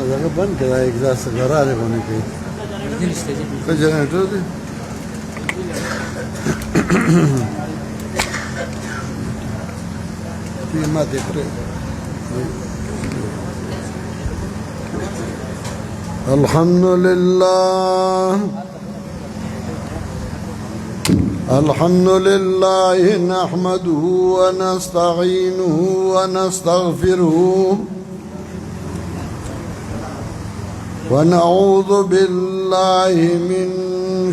هغه بند کړه اگزاست غراره باندې کوي څه جنریټر دی ما دې پرې الحمد لله الحمد لله نحمده ونستعينه ونستغفره ونعوذ بالله من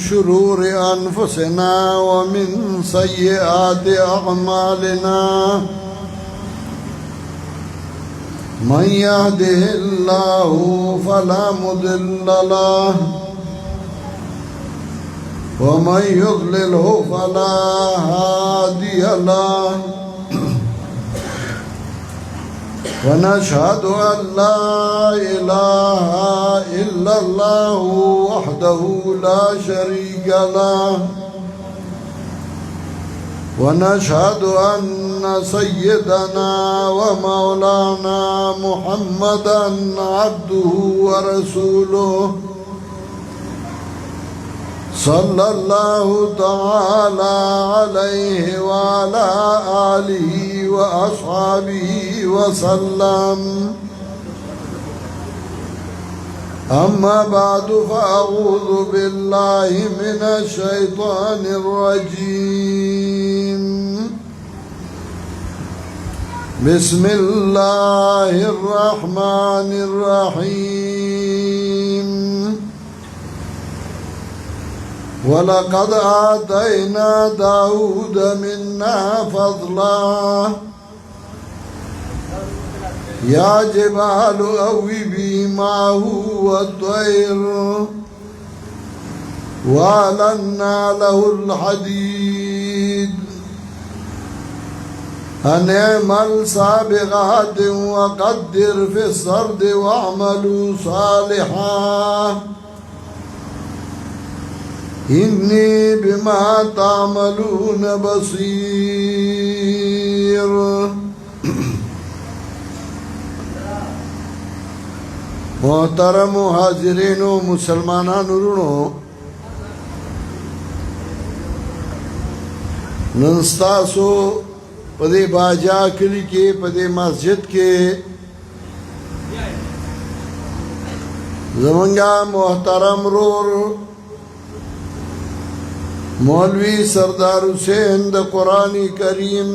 شرور أنفسنا ومن سيئات أعمالنا من يهده الله فلا مضل له ومن يضلله فلا هادي له ونشهد أن لا إله إلا الله وحده لا شريك له ونشهد أن سيدنا ومولانا محمدا عبده ورسوله صلى الله تعالى عليه وعلى آله وأصحابه وسلم أما بعد فأعوذ بالله من الشيطان الرجيم بسم الله الرحمن الرحيم ولقد آتينا داود منا فضلا يا جبال أوبي معه والطير وألنا له الحديد أن اعمل سابغات وقدر في السرد واعملوا صالحا إني بما تعملون بصير محترم حاضرین و مسلمانان ورونو نن ستاسو پدې باجا کلی کې پدې مسجد کې زمونږه محترم رور مولوی سردار حسین د قرآن کریم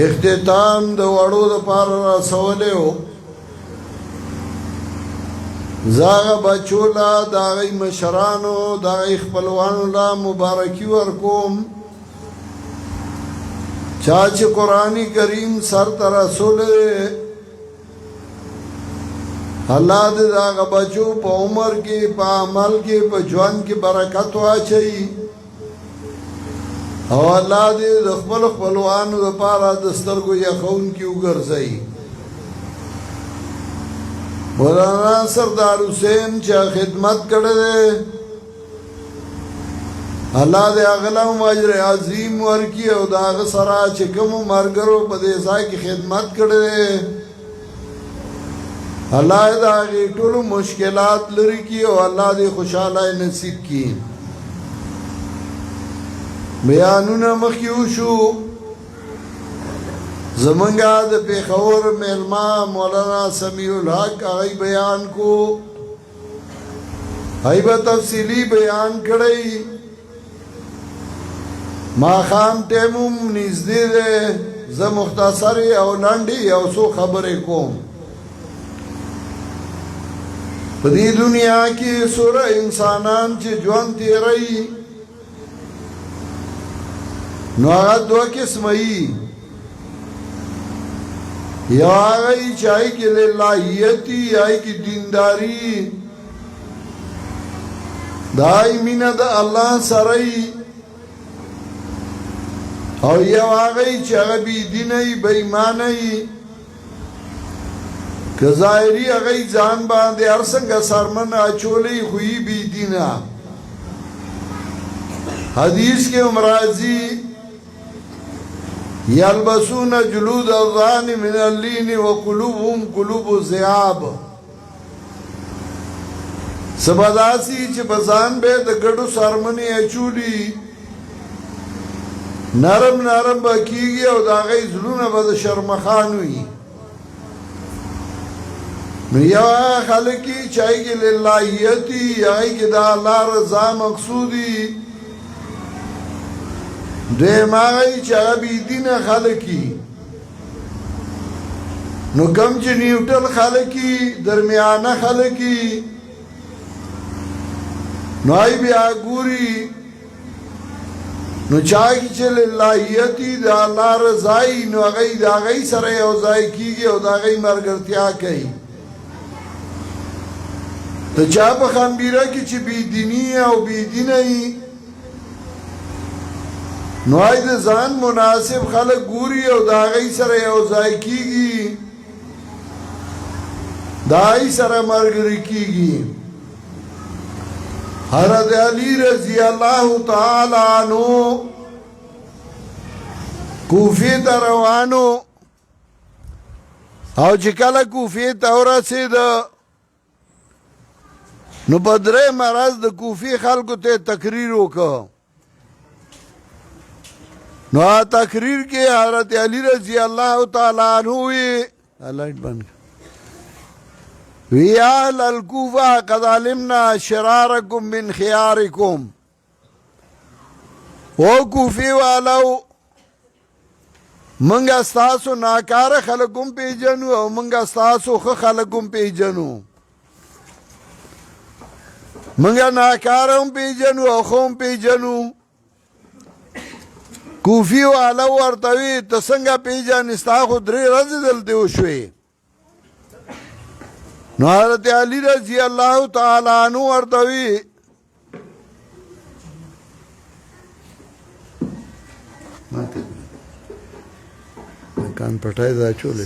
اختتام د وړو د پاره رسولیو زاغ بچولا داغی مشرانو داغی خپلوانو لا مبارکی ورکوم چاچ قرآن کریم سر تر رسول اللہ دے داغ بچو پا عمر کی پا عمل کی پا جوان کی برکت واچئی او اللہ دے دخبل خپلوانو دا پارا دستر کو یخون کی اگرزئی مولانا سردار حسین چا خدمت کرده اللہ دے اغلام اجر عظیم ورکی او دا اغ سرا چکم مرگرو پا دیسائی کی خدمت کرده اللہ دا اغی طول مشکلات لری کی او اللہ دے خوشحالائی نصیب کی بیانونا مخیو شو زمنگا د پیښور میلما مولانا سمیع الحق آغای بیان کو ایبا تفصیلی بیان کړی ما خام ټیموم نږدې ده زه مختصر او لنډي او څو خبرې کوم په دې دنیا کې سوره انسانان چې ژوند تیري نو هغه دوه قسمه یا آئی چاہی کی للہیتی آئی کی دینداری دائی مینہ دا اللہ سرائی او یا آئی چاہی بی دینی بیمانی که ظاہری آئی جان باندے ارسنگا سرمن اچولی خوی بی دینا حدیث کے امراضی یلبسون جلود الظان من اللین وقلوبهم قلوب ذئاب سبداسی چې بزان به د ګډو سرمنی اچولی نرم نرم با کیږي او دا غي زلونه به د شرمخان وي نو یا خلقی چایگی للہیتی یای کی دا اللہ رضا مقصودی دویم آگئی چاگا بی دین خلقی نو کم چی نیوٹل خلقی درمیانہ خلقی نو آئی بی آگوری نو چاگی چی للہیتی دا اللہ رضائی نو آگئی دا غی سر اوزائی کی گی او دا غی مرگرتیا کئی تا چا پا خنبیره کی چی بیدینی او بیدینی نو آئی دا زان مناسب خلق گوری او دا غی سر اوزائی کی گی دا آئی سر مرگری کی گی حضرت علی رضی اللہ تعالی عنہ کوفی تا روانو او چکل کوفی تا ورسید نو بدره مرز د کوفی خلکو ته تقریر وکړ نو تقریر کې حضرت علی رضی الله تعالی عنہ لایټ بند وی اهل الکوفه قد علمنا شرارکم من خيارکم او کوفی والو منګه ستاسو ناکاره خلکوم پیجنو او منګه ستاسو خو خلکوم پیجنو منگا ناکارم پیجنو او خوم پیجنو کوفی والا ورطوی تسنگا پیجن استا خود ری رضی دلتیو شوی نو حضرت علی رضی اللہ تعالی عنہ ورطوی کان پٹھائی دا چولے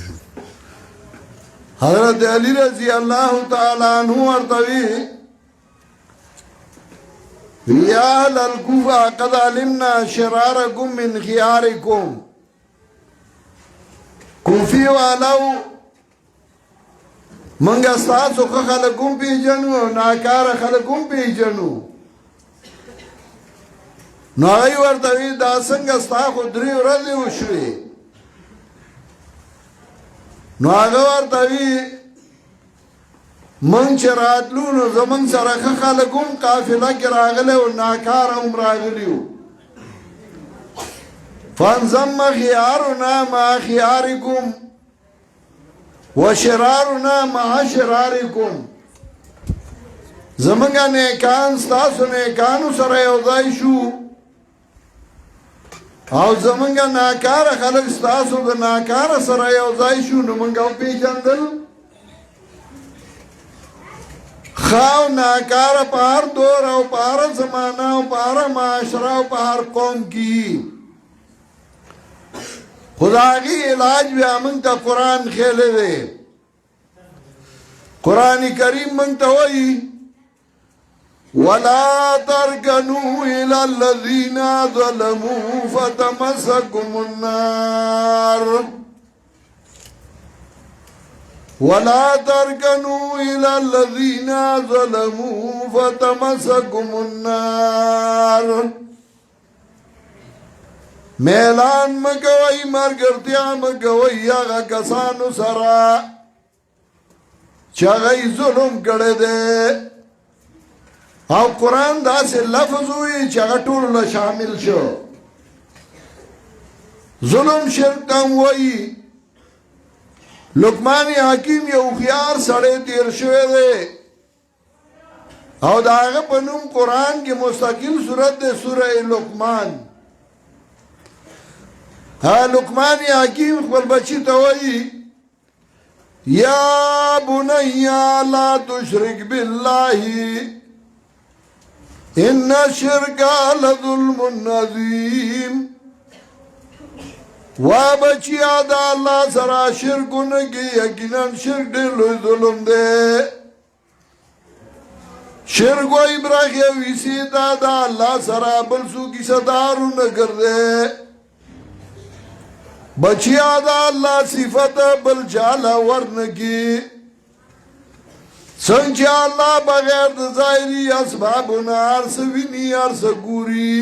حضرت علی رضی اللہ تعالی عنہ ورطوی یا اہل الکوفہ قد علمنا شرارکم من خیارکم کوفی والاو منگا ستاسو خلقم پی جنو ناکار خلقم پی جنو نو آئی ورطوی دا سنگ ستا خودری ورزی وشوی نو آگا ورطوی من چه راتلو نو زمن سرخ خلقم قافلہ کی راغلے و ناکارم راغلیو فانزم خیارنا ما خیارکم و شرارنا ما شرارکم زمنگا نیکان ستاسو نیکانو سر یوزائی شو او زمنگا ناکار خلق ستاسو دا ناکار سر یوزائی شو نو منگا پی جندل خواو ناکار پار دور او پار زمانہ او پار معاشرہ او پار قوم کی خدا کی علاج بھی منگتا قرآن کھیلے دے قرآن کریم منگتا ہوئی وَلَا تَرْكَنُوا إِلَى الَّذِينَ ظَلَمُوا فَتَمَسَّكُمُ النَّارُ وَلَا تَرْكَنُوا إِلَى الَّذِينَ ظَلَمُوا فَتَمَسَّكُمُ النَّارُ میلان مکوئی مرگرتیا مکوئی آغا کسانو سرا چاگئی ظلم کڑے دے او قرآن دا سے لفظ ہوئی چاگا ٹول شامل شو ظلم شرکتم ہوئی لقمان حکیم یو خیار سڑے تیر شوئے دے او داغا پنوم قرآن کی مستقل صورت دے سورہ لقمان لقمان حکیم اقبل بچی توئی یا بنیا لا تشرک باللہ ان شرکا لظلم عظیم بچیا دا اللہ سرا شرکو نکی یقیناً شرک دے لوی ظلم دے شرک و ابراہی ویسی دا اللہ سرا بلسو کی صدارو نگر دے بچیا دا اللہ صفت بل چالا ورنکی سنچ اللہ بغیر دا ظاہری اسبابنا عرص وینی عرص گوری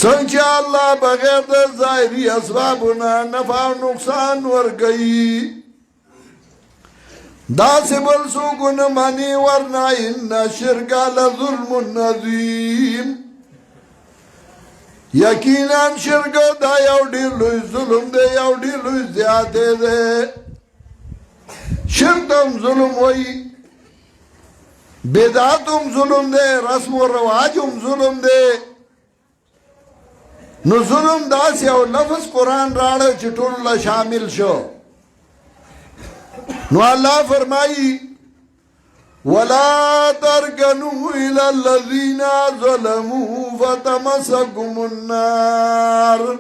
سنچ اللہ بغیر دا ظاہری اسبابنا نفع و نقصان ورگئی دا سے بل سوگن منی ورنا ان شرکا لظلم نظیم یقیناً شرک دا یو ډیر لوی ظلم دے یو ډیر لوی زیادے دے شرک تم ظلم وئی بدعتم ظلم دے رسم و رواجم ظلم دے نو ظلم دا سی او لفظ قرآن راڑے چٹول اللہ شامل شو نو اللہ فرمائی وَلَا تَرْكَنُوا إِلَى الَّذِينَ ظَلَمُوا فَتَمَسَّكُمُ النَّارِ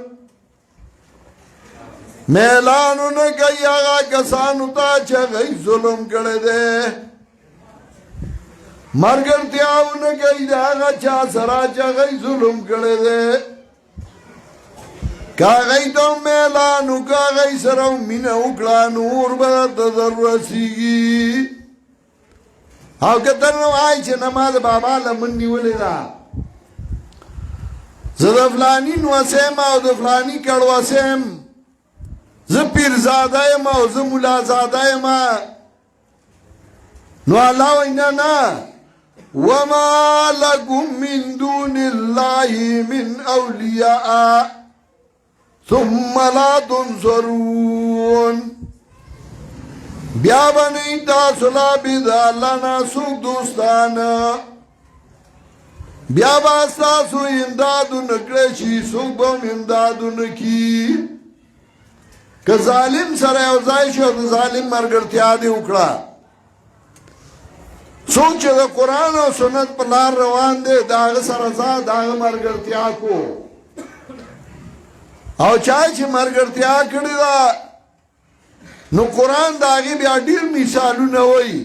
میلانو نے کئی آغا کسانو تا چھا گئی ظلم کردے دے مرگرتیاو نے کئی آغا چا سرا چھا گئی ظلم کردے دے کا گئی تو میلانو کا گئی سرو من اکڑا نور بدت در رسیگی او کتر نو آئی چه نماز بابا لمنی ولی دا زد فلانی نوسیم او د فلانی کڑوسیم ز پیرزاده ما او ز ملازاده ما نو اللہ وینا نا وما لکم من دون اللہ من اولیاء ثم لا تنصرون بیا بنی تاسو لا بدا اللہ نا سوک دوستانا بیا باز تاسو امدادو نکڑشی سوک بم امدادو نکی که ظالم سر اوزائی شو دا ظالم مرگرتیا دی اکڑا سوک چه دا قرآن و سنت پلار روان دے داغ سرزا داغ مرگرتیا کو او چاہی چه مرگرتیا کردی دا نو قرآن داغی بیا دیر مثالو نوئی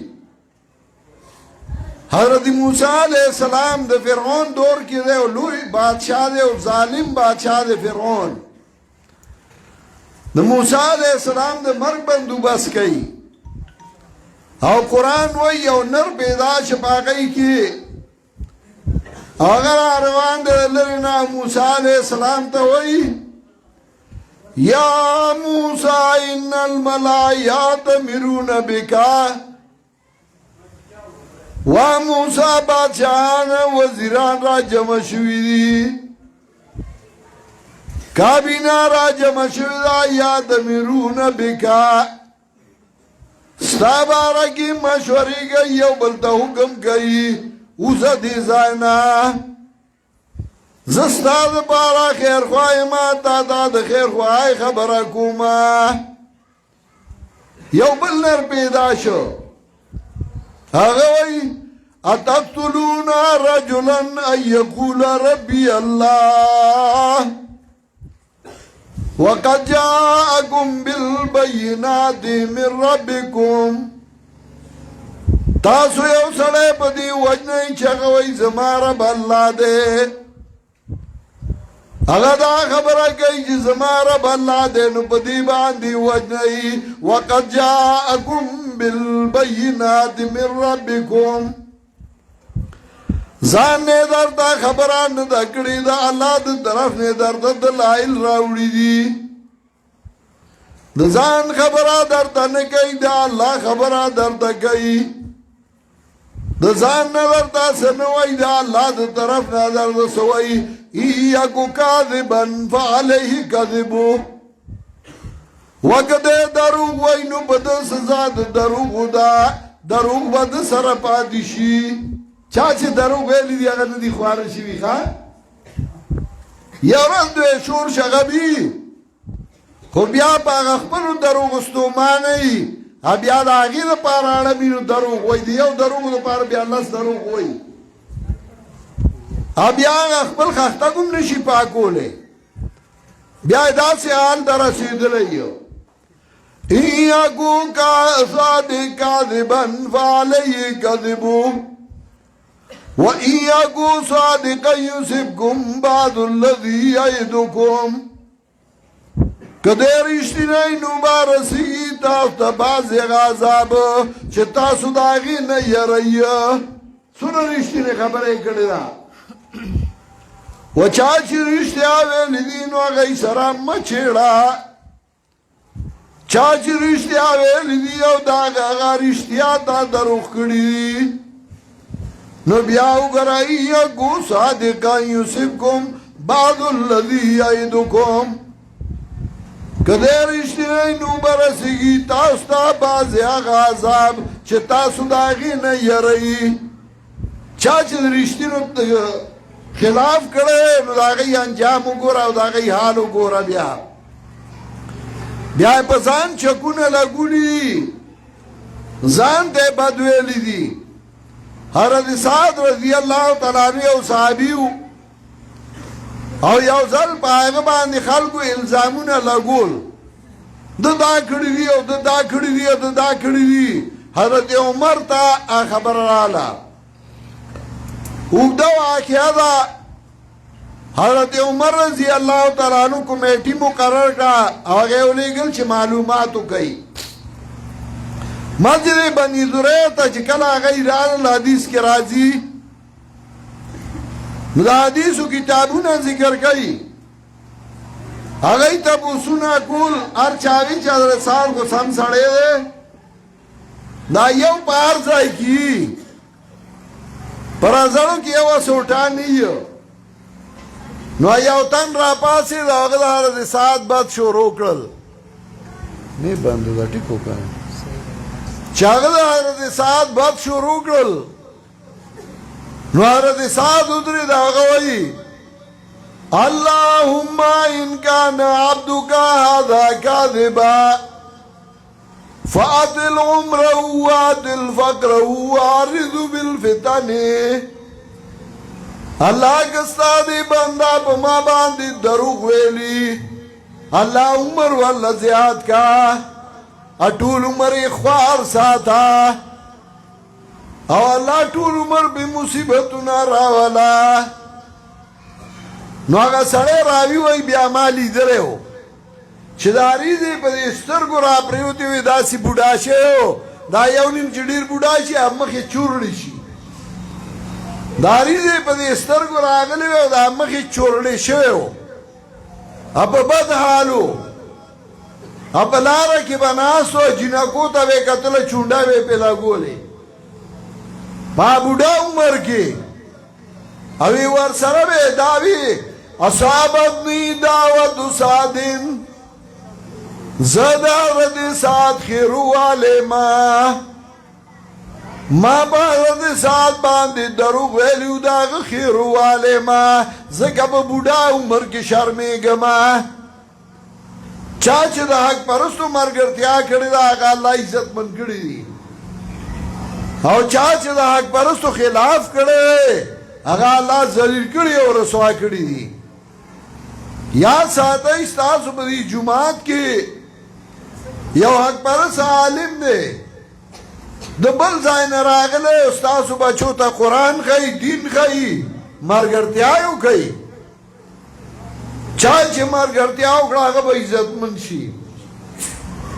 حضرت موسیٰ علیہ السلام دا فرعون دور کی دے و لوی بادشاہ دے و ظالم بادشاہ دے فرعون دا موسیٰ علیہ السلام دا مرگ بندو بس کئی او قرآن وی یو نر پیدا شپا گئی کی اگر آروان دے لرنا موسیٰ علیہ السلام تا وی یا موسیٰ ان الملائیات مرون بکا و موسیٰ بادشاہان وزیران را جمع شوی دی کابینا را جمع شوی دا یاد مرون بکا ستابارا کی مشوری گئی یو بلتا حکم گئی اوزا دی زائنا زستاد پارا خیر خواهی ما تا دا خیر خواهی خبر کوما یو بل نر پیدا شو اگوی اتقتلون رجلا ان یقول ربی اللہ وقد جاءکم بالبینات من ربکم تاسو یو سڑے پدی وجنی چگوی زمارب اللہ دے اگر دا خبرہ کئی جی زمارب اللہ دے نو پدی باندی وجنی وقد جاءکم بالبینات من ربکم زان نے در دا خبران دا کڑی دا اللہ دا طرف نے در دا دلائل راوڑی دی دا زان خبرہ در دا نکئی دا اللہ خبرہ در دا کئی دا زان نظر دا سنوئی دا اللہ دا طرف نظر دا سوئی ایکو کاذبن فعلیہ کذبو وقت دروغ وینو بدا سزا دا دروغ دا دروغ بدا سر پادشی چاچه دروغ ویلی دی اگر ندی خوارشی بی خواه یا رندو شور شغبی خو بیا پا اغخبرو دروغ استومانی بیا دا آگی دا پارا آرمینو دروغ وی دی یو دروغ دا پارا بیا لس دروغ وی بیا اخبر خختا کم نشی پاکو لے بیا دا سے حال در رسید لیو ایکو کا صادق کاذبن فعلی کذبو و ایکو صادق یصبکم بعد الذی یعدکم کدی رشتینی نو بارسیگی تاسو ته بعضې عذاب چې تاسو د هغې نه یری څونه رښتینې خبره یې کړې ده و چا چې رښتیا ویلي دي نو هغوی سره مه چېړه چا چې رښتیا ویلي دي او د هغه رښتیا تا دروغ کړي نو بیا وګورئ یکو صادقا یصبکم بعض الذي یعدکم کدی رښتینی نو برسیږي تاسو ته بعضې هغه عذاب چې تاسو د هغې نه یری چا چې د رښتینو خلاف کړی نو د هغې انجام وګوره او د هغې حال وګوره بیا یې په ځان چکونه لګولي دي ځان ته یې بد ویلي دي حضرت سعد رضی الله تعالی عنه یو صحابي او یو ځل په هغه باندې خلکو الزامونه لګول ده دا کړي دي او ده دا کړي دي او ده دا کړي دي حضرت عمر ته خبره راغله اوږده واقعه ده حضرت عمر رضی الله تعالی عنه کمیټي مقرر کړه او هغه یې ولېږل چې معلومات وکړي مسجد بني زريع ته چې کله هغوی راغلل حدیث کې راځي نو د حدیثو کتابونه ذکر کوي هغوی تپوسونه کول هر چا وی چې حضرت صاحب خو سم سړی دی دا یو په هر ځای کې په رازړو کې یوه سوټان نه نو یو تن راپاسېد هغه د حضرت سعد بد شروع کړل نه بندو دا ټیک وکړه چې هغه د حضرت سعد بد شروع کړل نو حضرت سعد ودرېد هغه وایي اللهم ان كان عبدك هذا كاذبا فاطل عمره واطل فقره وعرض بالفتن الله کستا دی بندا په ما باندې دروغ ویلي الله عمر والله زیاد کا اټول عمر خوار ساته او الله ټول عمر به مصیبتونه راولا نو هغه سړی راوي وای بیا ما لیدلی و چې د عریضې په دې سترګو را پرېوتې وې داسې بوډا شوی و دا یو نیم چې ډېر بوډا شي مخې چورړې شي د عریضې په دې سترګو راغلی وی او دا مخې چورړې شوی و په بد حال و په لاره کې به ناست و جینکو ته به یې کتله چونډه به یې پې لګولې په بوډا عمر کې او ورسره به دا وي اصابتني دعوت سعد زه د حضرت سعد خیروالی ما په حضرت سعد باندې دروغ ویلي و د هغه خیروالی ما ځکه په بوډا عمر کې شرمېږم چا چې د حق پرستو ملګرتیا کړې ده هغه الله عزتمند کړي دي او چا چې د حق پرستو خلاف کړی هغه الله ذلیل کړي او رسوا کړي دي یاد ساتئ ستاسو په دې جومات کې یو حق پرست عالم دی د بل ځای نه راغلی او ستاسو بچو ته قرآن ښایي دین ښایي ملګرتیا یې وکړئ چا چې ملګرتیا وکړه هغه به عزتمند شي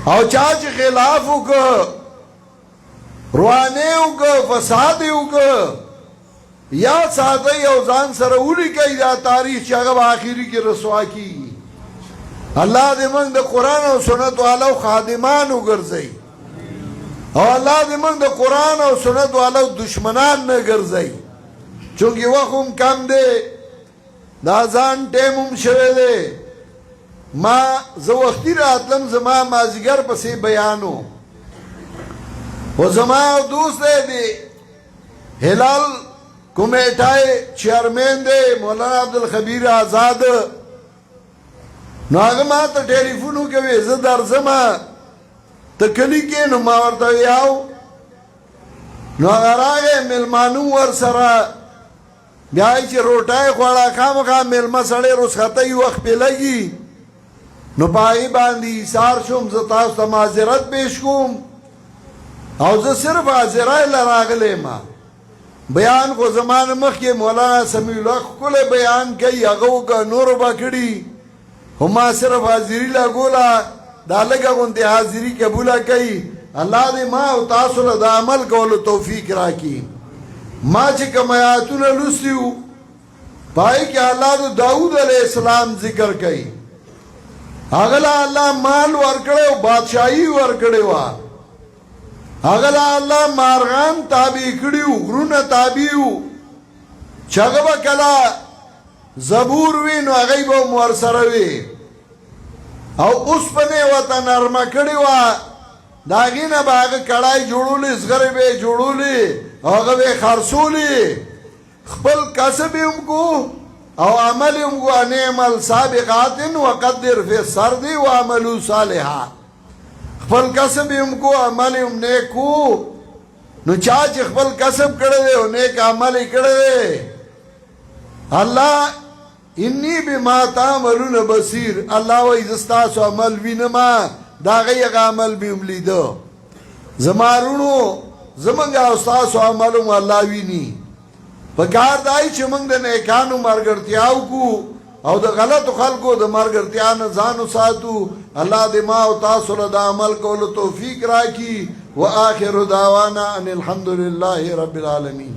او چا چې خلاف وکړه روانې وکړه فساد یې وکړه یا ساتئ او ځان سره ولیکئ دا تاریخ چې هغه به آخري کې رسوا کېږي الله دې موږ د قرآن او سنت والو خادمان وګرځئ او الله دې موږ د قرآن او سنت والو دشمنان نه ګرځئ چونکې وخت هم کم دی د اذان ټیم هم شوی دی ما زه وختي راتلم زما مازدیګر پسې بیان و او زما دوست دی هلال کمیټای چیرمن دی مولانا عبدالخبیر آزاد نو هغه ما ته ټلیفون وکوي زه درځم ته کلي کې نو ما ورته ویاو نو هغه راغی میلمانو ورسره بیا یې چې روټۍ خوړه خامخا میلمه سړی رخصتۍ وخت پې لګي نو په هغې باندې ایثار شوم زه تاسو ته معذرت پیش کوم او زه صرف حاضرۍ له راغلی ما بیان خو زما نه مخکې مولانا سمیع الله ښکلی بیان کوي هغه وکړه نورو به کړي ما صرف حاضری لګولا دا لګه غونډه حاضری قبوله کوي الله دې ما او تاسو له د عمل کولو توفیق راکړي ما چې کوم آیاتونه لوستیو پای کې الله د داوود علیه السلام ذکر کوي هغه الله مال ورکړو بادشاہي ورکړو هغه الله مارغان تابع کړیو غرونه تابعو چغه کلا زبور وینو هغه به مور سره وی او اوس پنه وته نرمه کړی و داغینه باغ کړای جوړولې زغره به جوړولې هغه به خرصولې خپل کسب هم کو او عمل هم کو انعمل سابقات وقدر فی السرد وعملوا صالحا خپل کسب هم کو عمل هم نیکو نو چا چې خپل کسب کړی او نیک عمل کړی الله انی بما تعملون بصیر الله وای زستاسو عمل وینما دا غیغه عمل بیم لیدو زمارونو زمونږ استاد عمل الله ویني پکار دای چې موږ د نیکانو مرګرتیاو کو او د غلطو خلکو د مرګرتیا نه ځانو ساتو الله دې ما او تاسو له د عمل کولو توفیق راکړي واخر دعوانا ان الحمد لله رب العالمین